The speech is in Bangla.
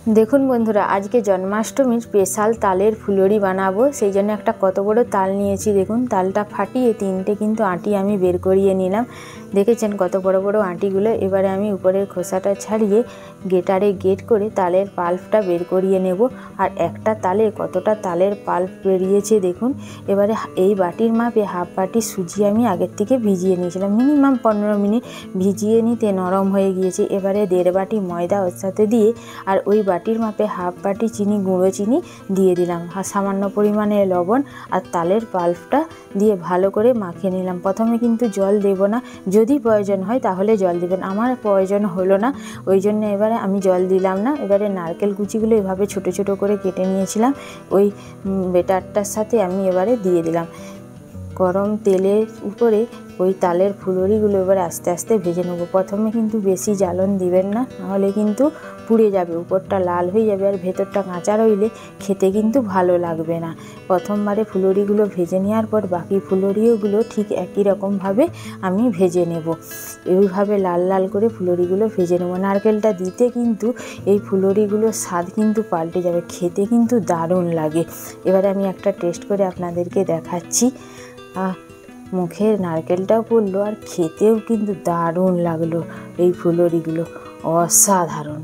देखुन बंधुरा आज के जन्माष्टमी स्पेशल तालेर फुलुरी बानाबो सेई जोन्नो एकटा कत बड़ो ताल नियेछि। देखुन तालटा फाटिए तीनटे किन्तु आँटी आमी बेर करिए निलाम। देखेছেন कत बड़ो बड़ो आँटीगुलो। एबारे आमी ऊपरेर खोसाटा छाड़िए गेटारे गेट करे तालेर पाल्पटा बेर करिए नेब। और एकटा ताले कतटा तालेर पाल्प बेरिয়েছে देखुन। एबारे এই বাটির মাপে হাফ বাটি সুজি আমি আগের থেকে ভিজিয়ে নিয়েছিলাম, মিনিমাম 15 মিনিট ভিজিয়ে নিতে নরম হয়ে গিয়েছে। এবারে 1.5 বাটি ময়দা ওর সাথে দিয়ে আর ওই বাটির মাপে হাফ বাটি চিনি, গুঁড়ো চিনি দিয়ে দিলাম, আর সামান্য পরিমাণে লবণ আর তালের পাল্পটা দিয়ে ভালো করে মাখিয়ে নিলাম। প্রথমে কিন্তু জল দেব না, যদি প্রয়োজন হয় তাহলে জল দিবেন। আমার প্রয়োজন হলো না, ওই জন্য এবারে আমি জল দিলাম না। এবারে নারকেল কুচিগুলো এভাবে ছোট ছোট করে কেটে নিয়েছিলাম, ওই বেটারটার সাথে আমি এবারে দিয়ে দিলাম। গরম তেলের উপরে ওই তালের ফুলুরিগুলো এবারে আস্তে আস্তে ভেজে নেব। প্রথমে কিন্তু বেশি জ্বালন দিবেন না, নাহলে কিন্তু পুড়ে যাবে, উপরটা লাল হয়ে যাবে আর ভেতরটা কাঁচা রইলে খেতে কিন্তু ভালো লাগবে না। প্রথমবারে ফুলুরিগুলো ভেজে নেওয়ার পর বাকি ফুলুরিগুলো ঠিক একই রকমভাবে আমি ভেজে নেব। এইভাবে লাল লাল করে ফুলুরিগুলো ভেজে নেব। নারকেলটা দিতে কিন্তু এই ফুলুরিগুলোর স্বাদ কিন্তু পাল্টে যাবে, খেতে কিন্তু দারুণ লাগে। এবারে আমি একটা টেস্ট করে আপনাদেরকে দেখাচ্ছি। মুখে নারকেলটাও পড়লো আর খেতেও কিন্তু দারুণ লাগলো। এই ফুলুরিগুলো অসাধারণ।